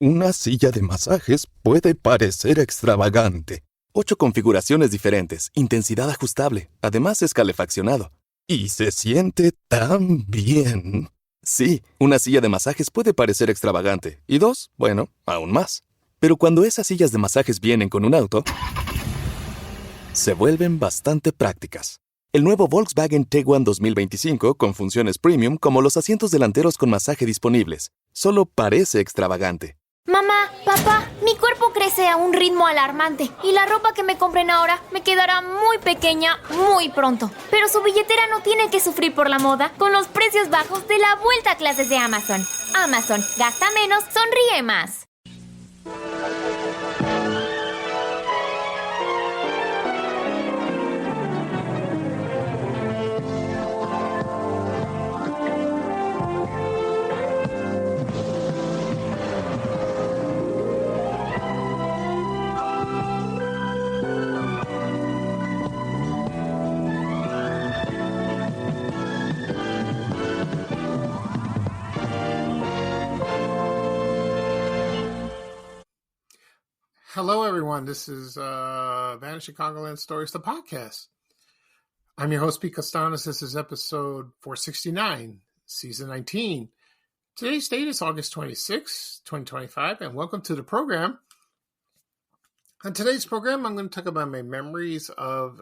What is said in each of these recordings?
Una silla de masajes puede parecer extravagante. 8 configuraciones diferentes, intensidad ajustable, además es calefaccionado. Y se siente tan bien. Sí, una silla de masajes puede parecer extravagante. Y 2, bueno, aún más. Pero cuando esas sillas de masajes vienen con un auto, se vuelven bastante prácticas. El nuevo Volkswagen Tiguan 2025 con funciones premium como los asientos delanteros con masaje disponibles. Solo parece extravagante. Mamá, papá, mi cuerpo crece a un ritmo alarmante y la ropa que me compren ahora me quedará muy pequeña muy pronto. Pero su billetera no tiene que sufrir por la moda con los precios bajos de la vuelta a clases de Amazon. Amazon, gasta menos, sonríe más. Hello, everyone. This is Vanished Chicagoland Stories, the podcast. I'm your host, Pete Costanis. This is episode 469, season 19. Today's date is August 26, 2025, and welcome to the program. On today's program, I'm going to talk about my memories of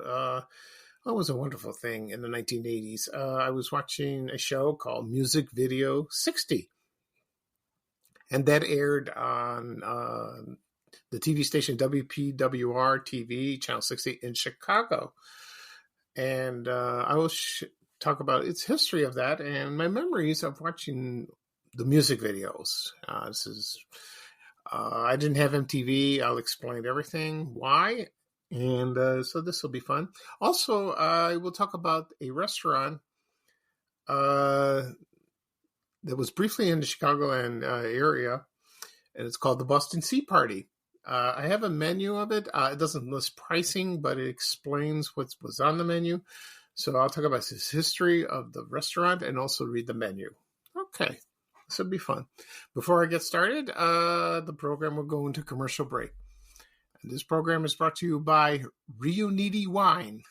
what was a wonderful thing in the 1980s. I was watching a show called Music Video 60, and that aired on the TV station WPWR-TV Channel 60 in Chicago. And I will talk about its history of that and my memories of watching the music videos. I didn't have MTV. I'll explain everything, why. And so this will be fun. Also, I will talk about a restaurant that was briefly in the Chicagoland area, and it's called the Boston Sea Party. I have a menu of it. It doesn't list pricing, but it explains what was on the menu. So I'll talk about the history of the restaurant and also read the menu. Okay, this will be fun. Before I get started, the program will go into commercial break. And this program is brought to you by Reuniti Wine.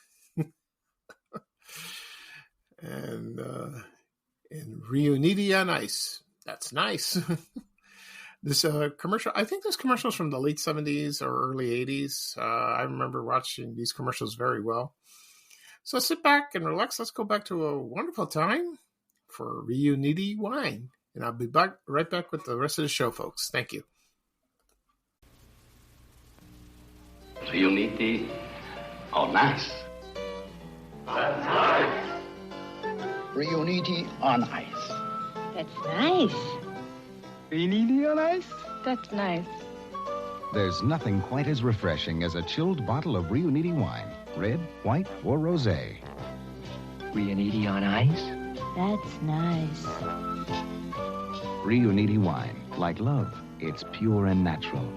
and Reuniti on Ice. That's nice. This commercial, I think this commercial is from the late 70s or early 80s. I remember watching these commercials very well. So sit back and relax. Let's go back to a wonderful time for Reuniti Wine. And I'll be right back with the rest of the show, folks. Thank you. Reuniti on ice. That's nice. Reuniti on ice. That's nice. Reuniti on ice? That's nice. There's nothing quite as refreshing as a chilled bottle of Reuniti wine. Red, white, or rosé. Reuniti on ice? That's nice. Reuniti wine. Like love, it's pure and natural.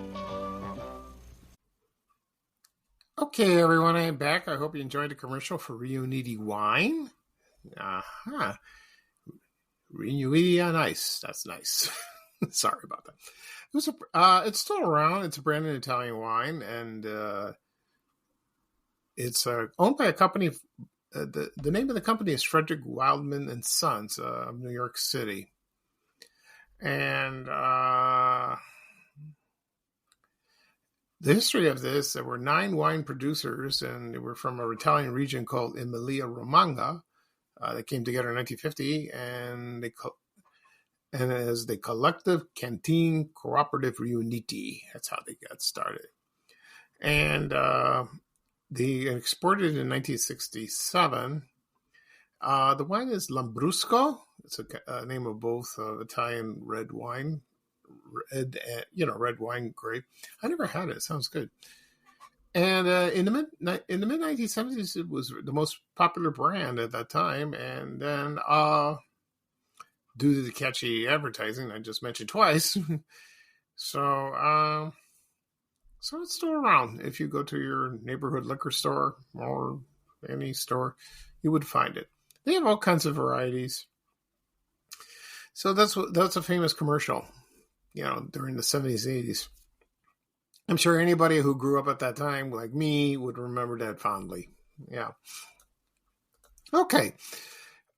Okay, everyone, I am back. I hope you enjoyed the commercial for Reuniti Wine. Reuniti on ice. That's nice. Sorry about that. It's still around. It's a brand new Italian wine, and it's owned by a company. The name of the company is Frederick Wildman and Sons of New York City, and the history of this: there were 9 wine producers, and they were from an Italian region called Emilia-Romagna. They came together in 1950, and as the Collective Canteen Cooperative Reuniti. That's how they got started. And they exported in 1967. The wine is Lambrusco. It's a name of both Italian red wine, red wine grape. I never had it. It sounds good. And in the mid 1970s, it was the most popular brand at that time. And then due to the catchy advertising I just mentioned twice. So it's still around. If you go to your neighborhood liquor store or any store, you would find it. They have all kinds of varieties. So that's a famous commercial. during the 70s, 80s. I'm sure anybody who grew up at that time, like me, would remember that fondly. Yeah. Okay.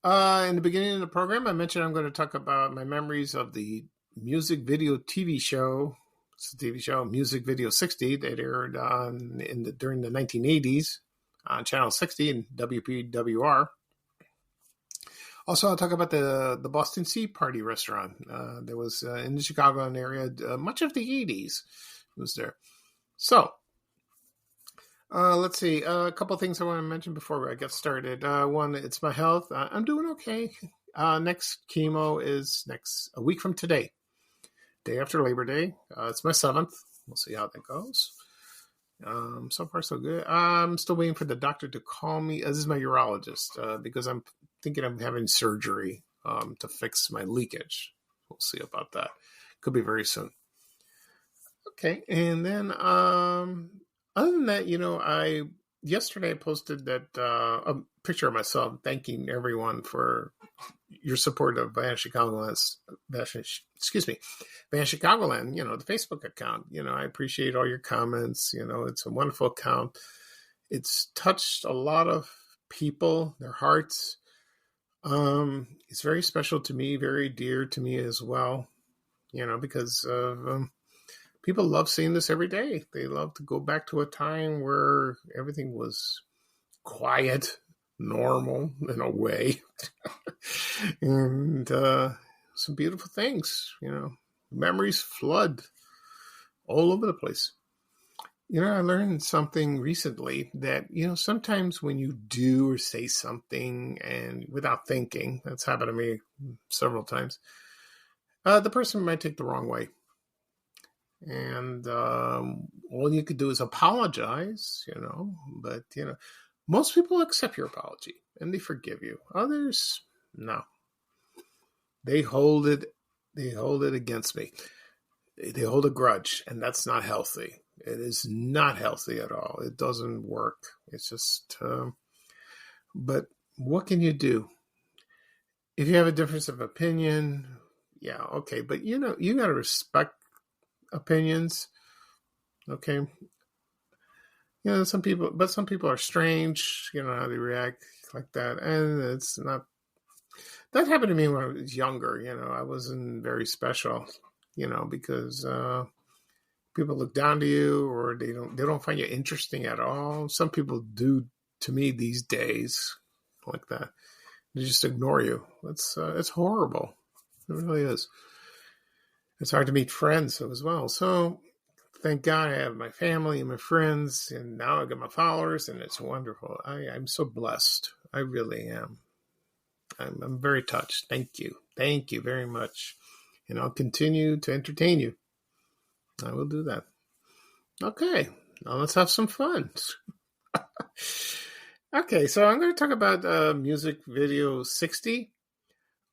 In the beginning of the program, I mentioned I'm going to talk about my memories of the music video TV show. It's a TV show, Music Video 60, that aired during the 1980s on Channel 60 in WPWR. Also, I'll talk about the Boston Sea Party restaurant. That was in the Chicagoland area. Much of the 80s was there. So, let's see. A couple things I want to mention before I get started. One, it's my health. I'm doing okay. Next chemo is a week from today, day after Labor Day. It's my 7th. We'll see how that goes. So far, so good. I'm still waiting for the doctor to call me. This is my urologist because I'm thinking I'm having surgery to fix my leakage. We'll see about that. Could be very soon. Okay, and then other than that, yesterday I posted that a picture of myself thanking everyone for your support of Van Chicagoland, the Facebook account. I appreciate all your comments. It's a wonderful account. It's touched a lot of people, their hearts. It's very special to me, very dear to me as well, because of people love seeing this every day. They love to go back to a time where everything was quiet, normal in a way, and some beautiful things. Memories flood all over the place. I learned something recently that, sometimes when you do or say something and without thinking, that's happened to me several times, the person might take the wrong way. And all you could do is apologize, but, most people accept your apology and they forgive you. Others, no. They hold it against me. They hold a grudge, and that's not healthy. It is not healthy at all. It doesn't work. It's just, but what can you do? If you have a difference of opinion, yeah, okay. But, you got to respect opinions. Okay. Some people are strange, how they react like that. And it's not, that happened to me when I was younger. I wasn't very special, because, people look down to you, or they don't find you interesting at all. Some people do to me these days like that. They just ignore you. It's horrible. It really is. It's hard to meet friends as well. So thank God I have my family and my friends, and now I got my followers, and it's wonderful. I'm so blessed. I really am. I'm very touched. Thank you. Thank you very much. And I'll continue to entertain you. I will do that. Okay, now let's have some fun. Okay, so I'm going to talk about Music Video 60.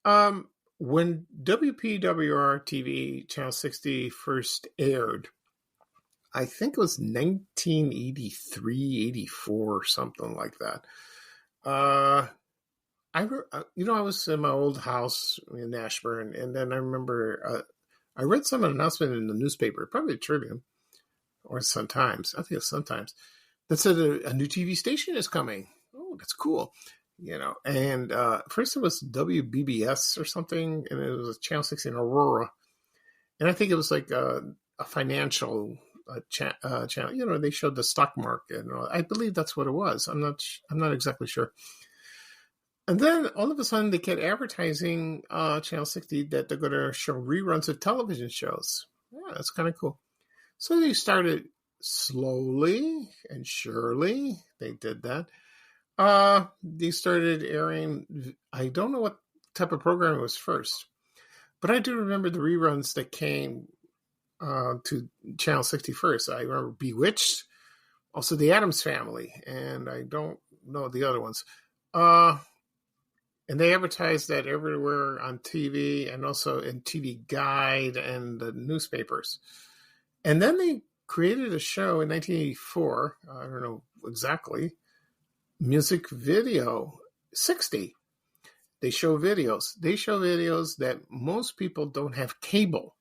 When WPWR-TV Channel 60 first aired, I think it was 1983, 84, something like that. I was in my old house in Ashburn, and then I remember I read some announcement in the newspaper, probably the Tribune or Sun-Times. I think it's Sun-Times, that said a new TV station is coming. Oh, that's cool. And first it was WBBS or something, and it was a Channel 60 in Aurora. And I think it was like a financial channel. They showed the stock market. And I believe that's what it was. I'm not exactly sure. And then all of a sudden they kept advertising Channel 60 that they're going to show reruns of television shows. Yeah, that's kind of cool. So they started slowly and surely. They did that. They started airing, I don't know what type of program it was first, but I do remember the reruns that came to Channel 60 first. I remember Bewitched, also The Addams Family, and I don't know the other ones. And they advertised that everywhere on TV and also in TV Guide and the newspapers. And then they created a show in 1984, I don't know exactly, Music Video 60. They show videos. They show videos that most people don't have cable.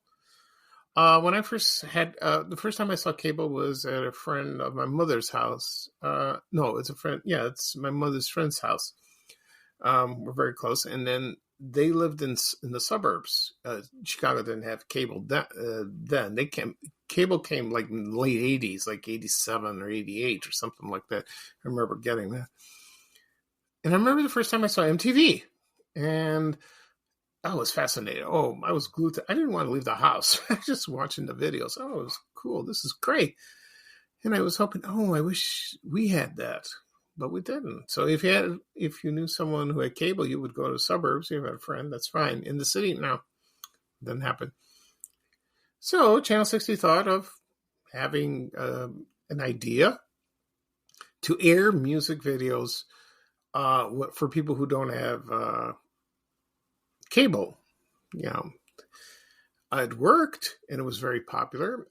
When I first had the first time I saw cable was at a friend of my mother's house. No, it's a friend. Yeah, it's my mother's friend's house. We're very close, and then they lived in the suburbs. Chicago didn't have cable then. Cable came like in the late 80s, like 87 or 88 or something like that. I remember getting that. And I remember the first time I saw MTV, and I was fascinated. Oh, I was glued to. I didn't want to leave the house. I was just watching the videos. Oh, it was cool. This is great. And I was hoping, oh, I wish we had that, but we didn't. So if you knew someone who had cable, you would go to the suburbs. You had a friend, that's fine. In the city, no, didn't happen. So Channel 60 thought of having an idea to air music videos for people who don't have cable. It worked, and it was very popular.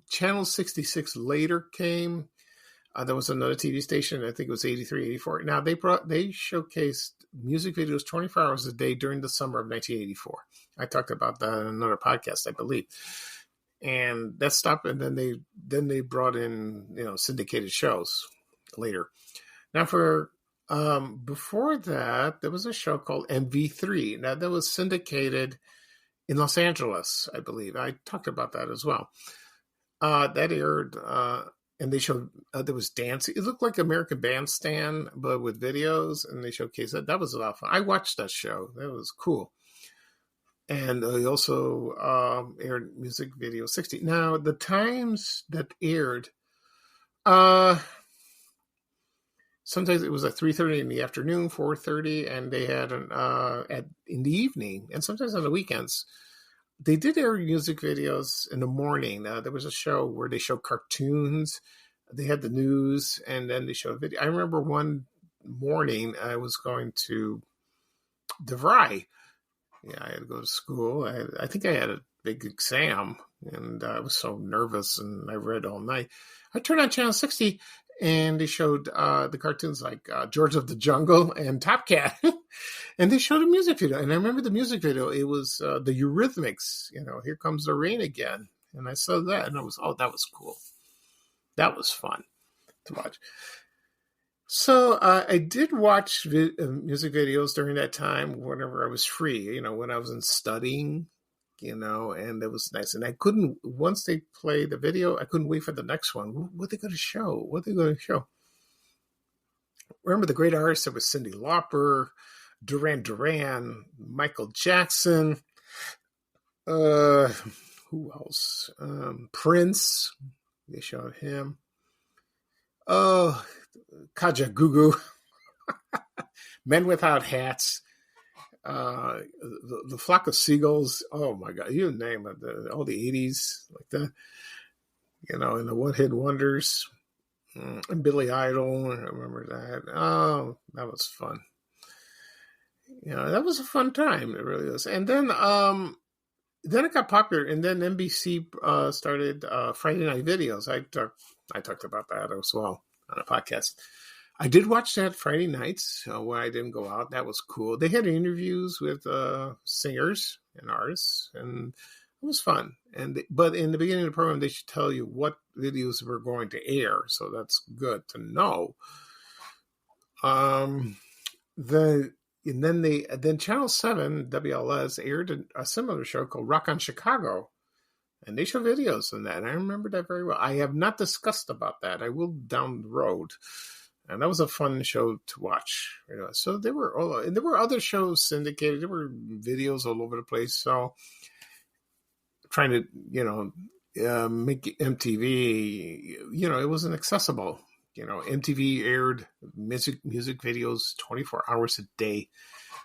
Channel 66 later came. There was another TV station, I think it was 83, 84. Now, they showcased music videos 24 hours a day during the summer of 1984. I talked about that in another podcast, I believe. And that stopped, and then they brought in, syndicated shows later. Now, before that, there was a show called MV3. Now, that was syndicated in Los Angeles, I believe. I talked about that as well. That aired, and they showed, there was dancing. It looked like American Bandstand, but with videos, and they showcased that. That was a lot of fun. I watched that show. That was cool. And they also aired Music Video 60. Now, the times that aired, sometimes it was at 3:30 in the afternoon, 4:30, and they had in the evening, and sometimes on the weekends. They did air music videos in the morning. There was a show where they showed cartoons. They had the news, and then they showed video. I remember one morning I was going to DeVry. Yeah, I had to go to school. I think I had a big exam, and I was so nervous, and I read all night. I turned on Channel 60, and they showed the cartoons like George of the Jungle and Top Cat. And they showed a music video. And I remember the music video. It was the Eurythmics, Here Comes the Rain Again. And I saw that, and that was cool. That was fun to watch. So I did watch music videos during that time whenever I was free, when I wasn't studying, and it was nice. And I couldn't, once they play the video, I couldn't wait for the next one. What are they going to show? Remember the great artists? There was Cyndi Lauper, Duran Duran, Michael Jackson. Who else? Prince. They showed him. Oh, Kajagoogoo. Men Without Hats. The Flock of Seagulls. Oh my God, you name it. All the 80s like that. And the One Hit Wonders. And Billy Idol. I remember that. Oh, that was fun. That was a fun time. It really was. And then it got popular, and then NBC started Friday Night Videos. I talked about that as well on a podcast. I did watch that Friday nights when I didn't go out. That was cool. They had interviews with singers and artists, and it was fun. But in the beginning of the program, they should tell you what videos were going to air, so that's good to know. Then Channel 7 WLS aired a similar show called Rock on Chicago, and they show videos on that. And I remember that very well. I have not discussed about that. I will down the road. And that was a fun show to watch. So there were other shows syndicated. There were videos all over the place. So trying to, make MTV, it wasn't accessible. MTV aired music videos 24 hours a day.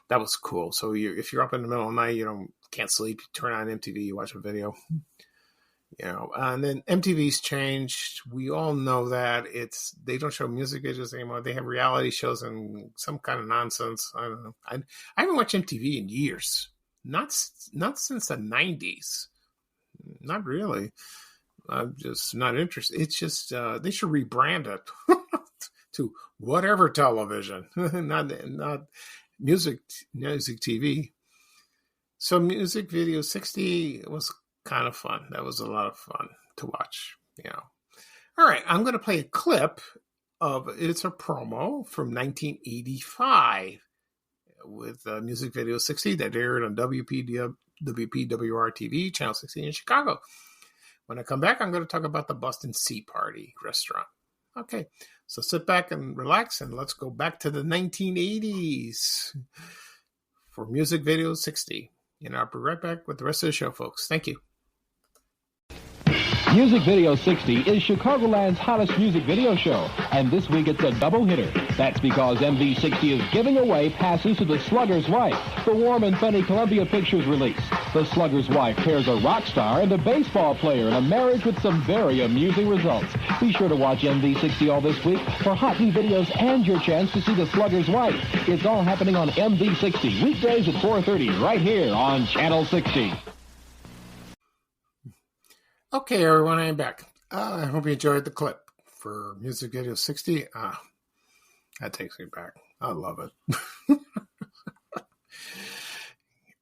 That was cool. So if you're up in the middle of the night, can't sleep, you turn on MTV, you watch a video. And then MTV's changed. We all know that they don't show music videos anymore. They have reality shows and some kind of nonsense. I don't know. I haven't watched MTV in years. Not since the 90s. Not really. I'm just not interested. It's just they should rebrand it to whatever television, not music TV. So Music Video 60 was kind of fun. That was a lot of fun to watch. All right, I'm going to play a clip it's a promo from 1985 with music video 60 that aired on WPWR-TV Channel 60 in Chicago. When I come back, I'm going to talk about the Boston Sea Party restaurant. Okay, so sit back and relax, and let's go back to the 1980s for music video 60. And I'll be right back with the rest of the show, folks. Thank you. Music Video 60 is Chicagoland's hottest music video show, and this week it's a double hitter. That's because MV60 is giving away passes to The Slugger's Wife, the warm and funny Columbia Pictures release. The Slugger's Wife pairs a rock star and a baseball player in a marriage with some very amusing results. Be sure to watch MV60 all this week for hot new videos and your chance to see The Slugger's Wife. It's all happening on MV60, weekdays at 4:30, right here on Channel 60. Okay, everyone, I'm back. I hope you enjoyed the clip for music video 60. That takes me back. I love it.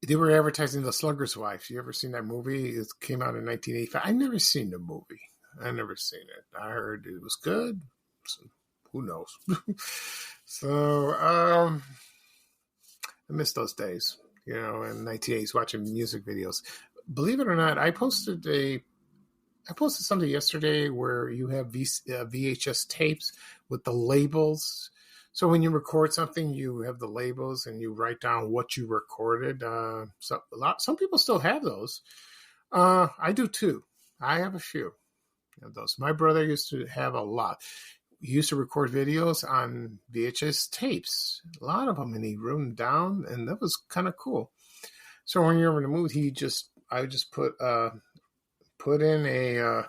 They were advertising The Slugger's Wife. You ever seen that movie? It came out in 1985. I never seen the movie. I never seen it. I heard it was good. So, who knows? So, I miss those days, in the 1980s watching music videos. Believe it or not, I posted something yesterday where you have VHS tapes with the labels. So when you record something, you have the labels and you write down what you recorded. Some people still have those. I do too. I have a few of those. My brother used to have a lot. He used to record videos on VHS tapes, a lot of them, and he wrote them down, and that was kind of cool. So when you're in the mood, I just put in a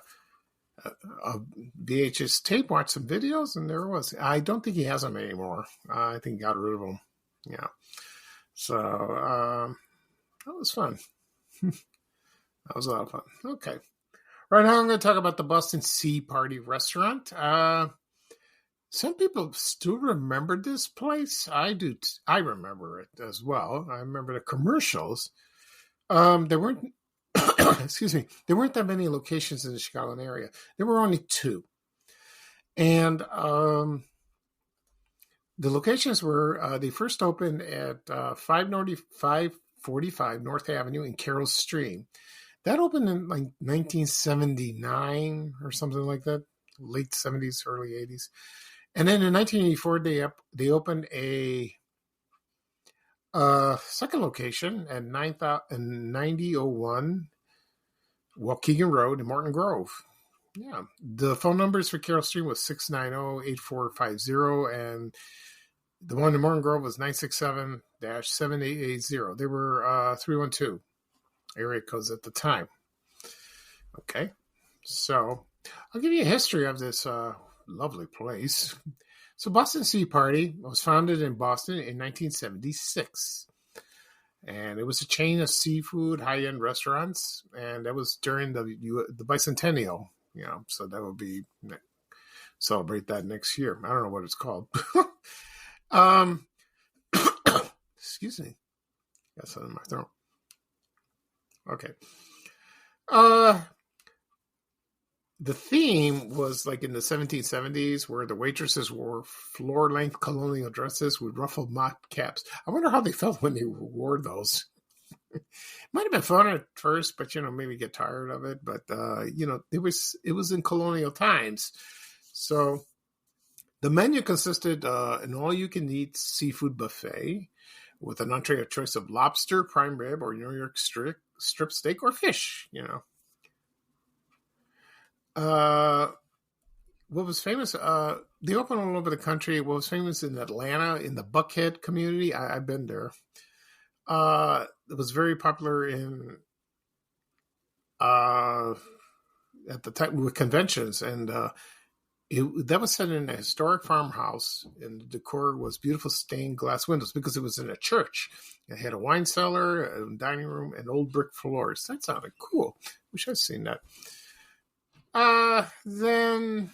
VHS tape, watch some videos, and there it was. I don't think he has them anymore. I think he got rid of them. Yeah. So that was fun. That was a lot of fun. Okay. Right now I'm going to talk about the Boston Sea Party restaurant. Some people still remember this place. I do. I remember it as well. I remember the commercials. There weren't excuse me, there weren't that many locations in the Chicagoland area. There were only two. And the locations were, they first opened at 545 North Avenue in Carroll Stream. That opened in like 1979 or something like that, late 70s, early 80s. And then in 1984, they opened a second location at 9001 Waukegan Road in Morton Grove. Yeah. The phone numbers for Carroll Stream was 690-8450, and the one in Morton Grove was 967-7880. They were 312 area codes at the time. Okay. So I'll give you a history of this lovely place. So Boston Sea Party was founded in Boston in 1976. And it was a chain of seafood, high-end restaurants, and that was during the bicentennial, so that would be, celebrate that next year. I don't know what it's called. Excuse me. Got something in my throat. Okay. The theme was like in the 1770s where the waitresses wore floor-length colonial dresses with ruffled mock caps. I wonder how they felt when they wore those. Might have been fun at first, but, maybe get tired of it. But, it was in colonial times. So the menu consisted an all-you-can-eat seafood buffet with an entree of choice of lobster, prime rib, or New York strip steak or fish, What was famous, they opened all over the country. What was famous in Atlanta, in the Buckhead community, I've been there. It was very popular at the time with conventions, and that was set in a historic farmhouse, and the decor was beautiful stained glass windows because it was in a church. It had a wine cellar, a dining room, and old brick floors. That sounded cool. Wish I'd seen that. Then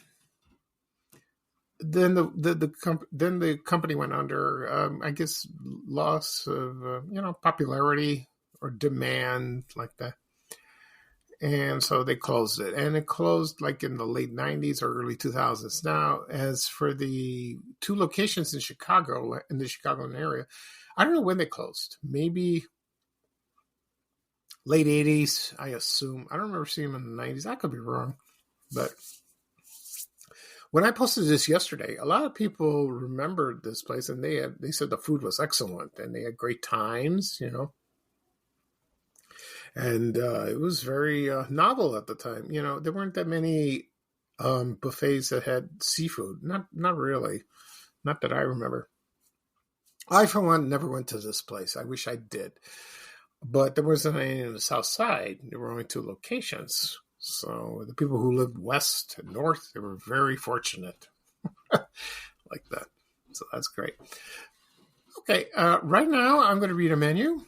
the company went under, I guess, loss of, popularity or demand like that. And so they closed it. And it closed like in the late 90s or early 2000s. Now, as for the 2 locations in Chicago, in the Chicagoland area, I don't know when they closed. Maybe late 80s, I assume. I don't remember seeing them in the 90s. I could be wrong. But when I posted this yesterday, a lot of people remembered this place, and they said the food was excellent, and they had great times, And it was very novel at the time. There weren't that many buffets that had seafood. Not really. Not that I remember. I, for one, never went to this place. I wish I did. But there wasn't any in the South Side. There were only 2 locations. So the people who lived west and north, they were very fortunate. Like that. So that's great. Okay, right now I'm going to read a menu.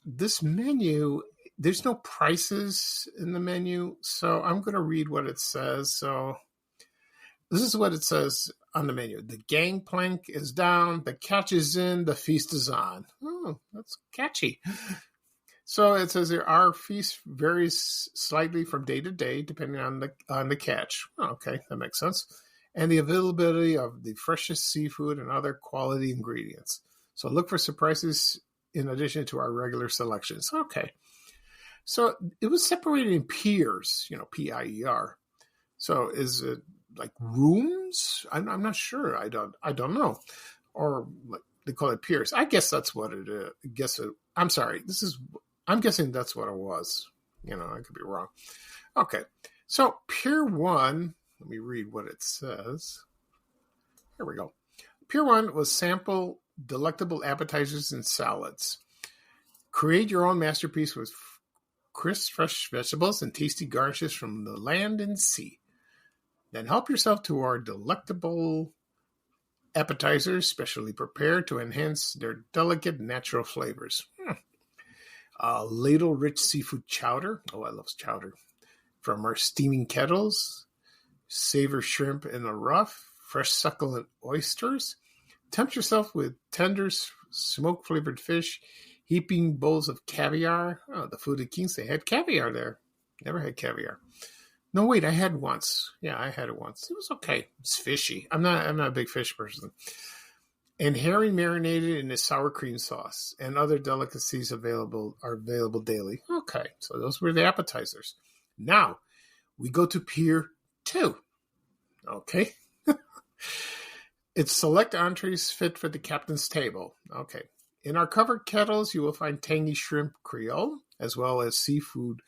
This menu, there's no prices in the menu, so I'm going to read what it says. So this is what it says on the menu. The gangplank is down, the catch is in, the feast is on. Oh, that's catchy. So it says here, our feast varies slightly from day to day, depending on the catch. Okay, that makes sense. And the availability of the freshest seafood and other quality ingredients. So look for surprises in addition to our regular selections. Okay. So it was separated in piers, P-I-E-R. So is it like rooms? I'm not sure. I don't know. Or like they call it piers. I guess that's what it is. I'm sorry. I'm guessing that's what it was. I could be wrong. Okay. So Pier 1, let me read what it says. Here we go. Pier 1 was sample delectable appetizers and salads. Create your own masterpiece with crisp, fresh vegetables and tasty garnishes from the land and sea. Then help yourself to our delectable appetizers, specially prepared to enhance their delicate natural flavors. Ladle-rich seafood chowder. Oh, I love chowder. From our steaming kettles. Savor shrimp in a rough. Fresh succulent oysters. Tempt yourself with tender smoke-flavored fish. Heaping bowls of caviar. Oh, the Food of Kings, they had caviar there. Never had caviar. No, wait, I had once. Yeah, I had it once. It was okay. It's fishy. I'm not a big fish person. And herring marinated in a sour cream sauce. And other delicacies are available daily. Okay, so those were the appetizers. Now, we go to Pier 2. Okay. It's select entrees fit for the captain's table. Okay. In our covered kettles, you will find tangy shrimp creole, as well as seafood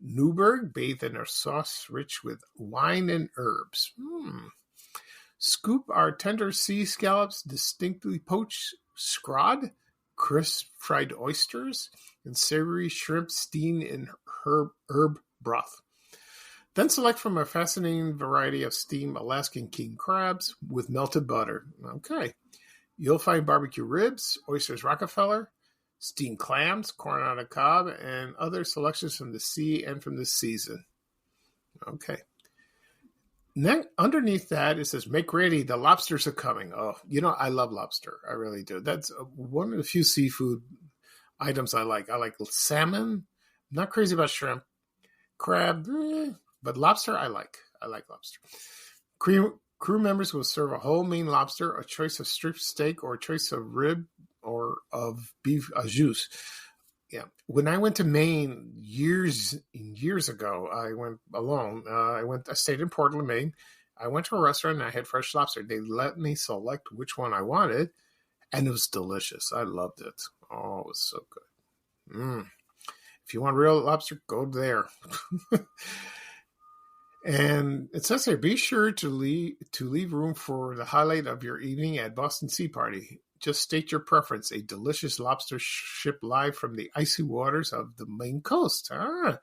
Newburg, bathed in a sauce rich with wine and herbs. Scoop our tender sea scallops, distinctly poached scrod, crisp fried oysters, and savory shrimp steamed in herb broth. Then select from a fascinating variety of steamed Alaskan king crabs with melted butter. Okay. You'll find barbecue ribs, oysters Rockefeller, steamed clams, corn on the cob, and other selections from the sea and from the season. Okay. Underneath that, it says, make ready, the lobsters are coming. Oh, I love lobster. I really do. That's one of the few seafood items I like. I like salmon. I'm not crazy about shrimp. Crab, but lobster, I like. I like lobster. Crew members will serve a whole Maine lobster, a choice of strip steak, or a choice of rib or of beef au jus. Yeah. When I went to Maine years ago, I went alone. I stayed in Portland, Maine. I went to a restaurant and I had fresh lobster. They let me select which one I wanted, and it was delicious. I loved it. Oh, it was so good. If you want real lobster, go there. And it says here, be sure to leave room for the highlight of your evening at Boston Sea Party. Just state your preference, a delicious lobster shipped live from the icy waters of the Maine coast. A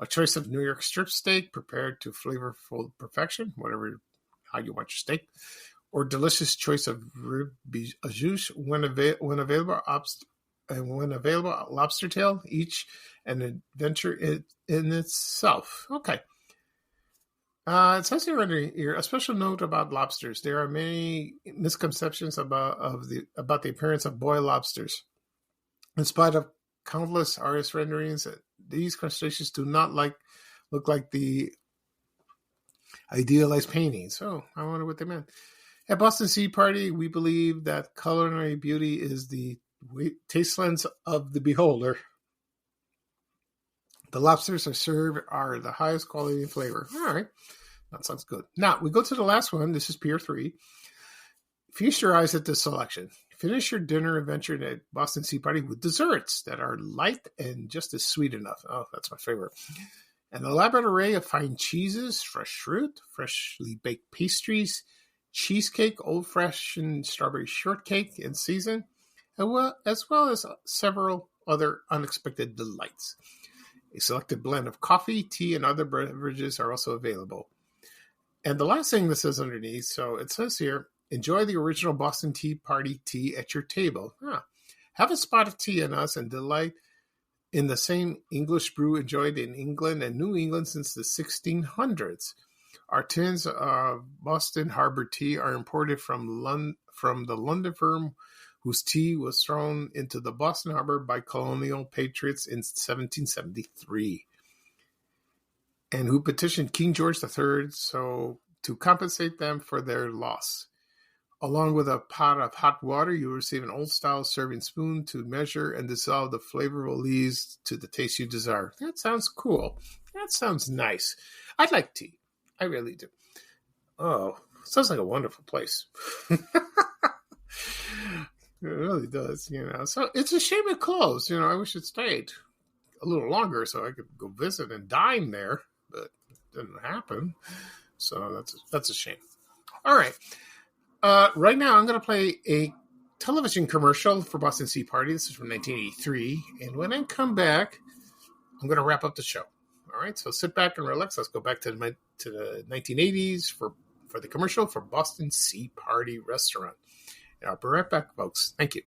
choice of New York strip steak prepared to flavorful perfection, how you want your steak. Or delicious choice of rib au jus when available, lobster tail, each an adventure in itself. Okay. It says here a special note about lobsters. There are many misconceptions about the appearance of boiled lobsters. In spite of countless artist renderings, these crustaceans do not look like the idealized paintings. So I wonder what they meant. At Boston Sea Party, we believe that culinary beauty is the taste lens of the beholder. The lobsters are the highest quality and flavor. All right. That sounds good. Now, we go to the last one. This is Pier 3. Feast your eyes at this selection. Finish your dinner adventure at Boston Sea Party with desserts that are light and just as sweet enough. Oh, that's my favorite. An elaborate array of fine cheeses, fresh fruit, freshly baked pastries, cheesecake, old-fashioned strawberry shortcake in season, as well as several other unexpected delights. A selected blend of coffee, tea, and other beverages are also available. And the last thing that says underneath, so it says here, enjoy the original Boston Tea Party tea at your table. Have a spot of tea in us and delight in the same English brew enjoyed in England and New England since the 1600s. Our tins of Boston Harbor tea are imported from the London firm whose tea was thrown into the Boston Harbor by colonial patriots in 1773, and who petitioned King George III to compensate them for their loss. Along with a pot of hot water, you will receive an old-style serving spoon to measure and dissolve the flavorful lees to the taste you desire. That sounds cool. That sounds nice. I like tea. I really do. Oh, sounds like a wonderful place. It really does, So it's a shame it closed. I wish it stayed a little longer so I could go visit and dine there, but it didn't happen. So that's a shame. All right. Right now, I'm going to play a television commercial for Boston Sea Party. This is from 1983. And when I come back, I'm going to wrap up the show. All right, so sit back and relax. Let's go back to the 1980s for the commercial for Boston Sea Party Restaurant. And I'll be right back, folks. Thank you.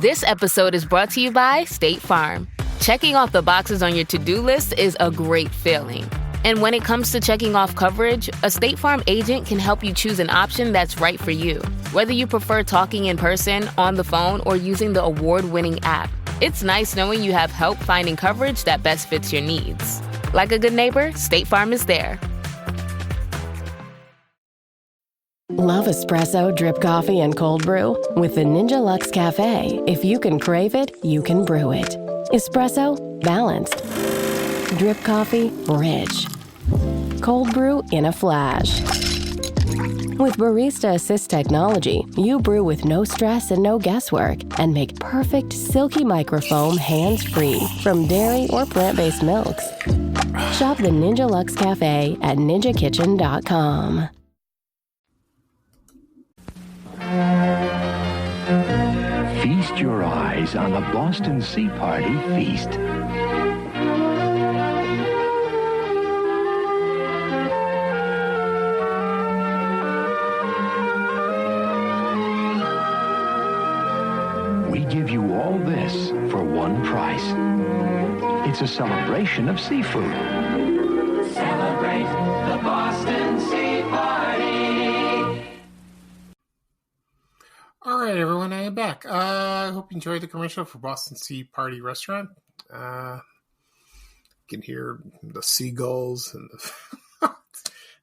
This episode is brought to you by State Farm. Checking off the boxes on your to-do list is a great feeling. And when it comes to checking off coverage, a State Farm agent can help you choose an option that's right for you. Whether you prefer talking in person, on the phone, or using the award-winning app, it's nice knowing you have help finding coverage that best fits your needs. Like a good neighbor, State Farm is there. Love espresso, drip coffee, and cold brew? With the Ninja Luxe Cafe, if you can crave it, you can brew it. Espresso, balanced. Drip coffee, rich. Cold brew in a flash. With Barista Assist technology, you brew with no stress and no guesswork and make perfect silky microfoam hands-free from dairy or plant-based milks. Shop the Ninja Luxe Cafe at ninjakitchen.com. Feast your eyes on the Boston Sea Party feast. We give you all this for one price. It's a celebration of seafood. Celebrate the Boston Sea Party. All right, everyone, I am back. I hope you enjoyed the commercial for Boston Sea Party Restaurant. You can hear the seagulls and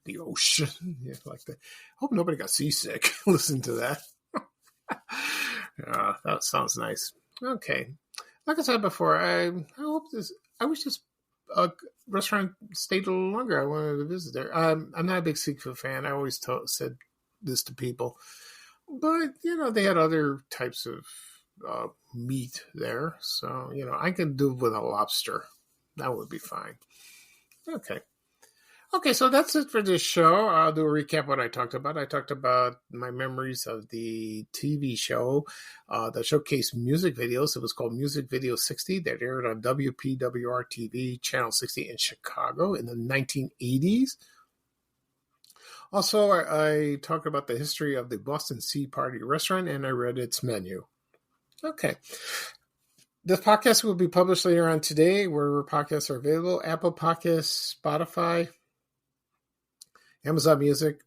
the ocean. Yeah, like that. Hope nobody got seasick. Listen to that. That sounds nice. Okay. Like I said before, I wish this restaurant stayed a little longer. I wanted to visit there. I'm not a big seafood fan. I always said this to people. But, they had other types of meat there. So, I can do with a lobster. That would be fine. Okay, so that's it for this show. I'll do a recap of what I talked about. I talked about my memories of the TV show that showcased music videos. It was called Music Video 60 that aired on WPWR-TV Channel 60 in Chicago in the 1980s. Also, I talked about the history of the Boston Sea Party Restaurant, and I read its menu. Okay. This podcast will be published later on today, wherever podcasts are available. Apple Podcasts, Spotify, Amazon Music,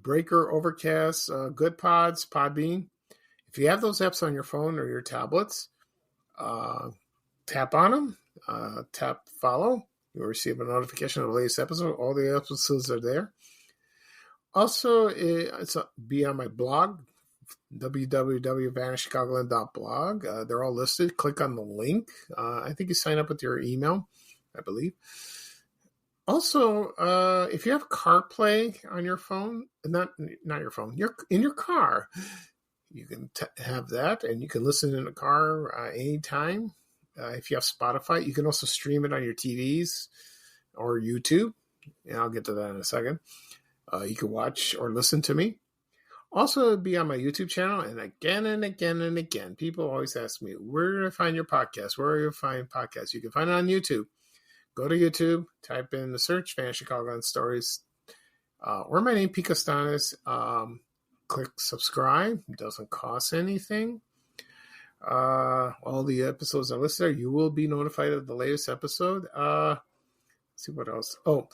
Breaker, Overcast, Good Pods, Podbean. If you have those apps on your phone or your tablets, Tap on them, tap follow. You'll receive a notification of the latest episode. All the episodes are there. Also, be on my blog, www.vanishchicagoland.blog. They're all listed. Click on the link. I think you sign up with your email, I believe. Also, if you have CarPlay on your phone, not your phone, you're in your car, you can have that, and you can listen in the car anytime. If you have Spotify, you can also stream it on your TVs or YouTube. And I'll get to that in a second. You can watch or listen to me. Also, be on my YouTube channel. And again and again and again, people always ask me, where do I find your podcast? Where do you find podcasts? You can find it on YouTube. Go to YouTube, type in the search, Vanish Chicagoland Stories, or my name, Pete Costanes. Click subscribe. It doesn't cost anything. All the episodes are listed there. You will be notified of the latest episode. Let's see what else. Oh,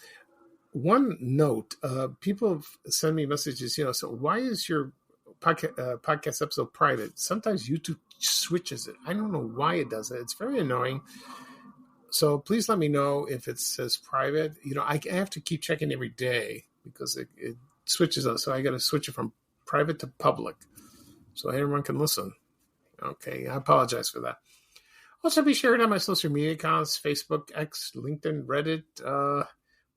one note. People send me messages, so why is your podcast episode private? Sometimes YouTube switches it. I don't know why it does it. It's very annoying. So please let me know if it says private. I have to keep checking every day because it switches up. So I got to switch it from private to public so everyone can listen. Okay, I apologize for that. Also, be shared on my social media accounts, Facebook, X, LinkedIn, Reddit,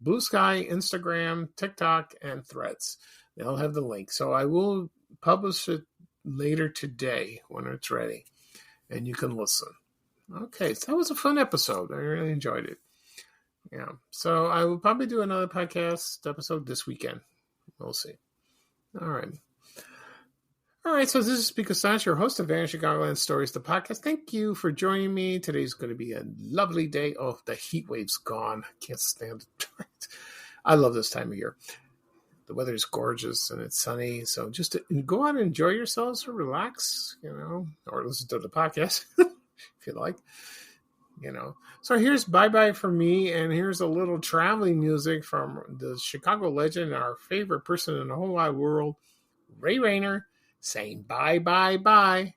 Blue Sky, Instagram, TikTok, and Threads. They'll have the link. So I will publish it later today when it's ready, and you can listen. Okay, so that was a fun episode. I really enjoyed it. Yeah, so I will probably do another podcast episode this weekend. We'll see. All right. All right, so this is Pete Costanes, your host of Vanish Chicagoland Stories, the podcast. Thank you for joining me. Today's going to be a lovely day. Oh, the heat wave's gone. I can't stand it. I love this time of year. The weather is gorgeous and it's sunny. So just go out and enjoy yourselves or relax, or listen to the podcast if you like, So here's bye-bye from me, and here's a little traveling music from the Chicago legend, our favorite person in the whole wide world, Ray Rayner, saying bye, bye, bye.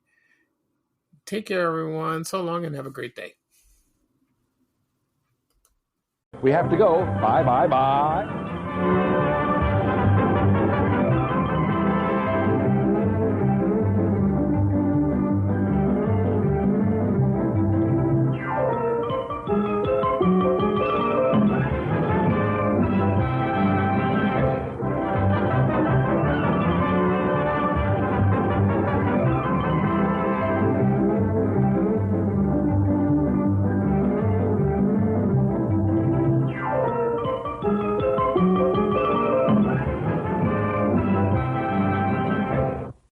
Take care, everyone. So long, and have a great day. We have to go. Bye, bye, bye.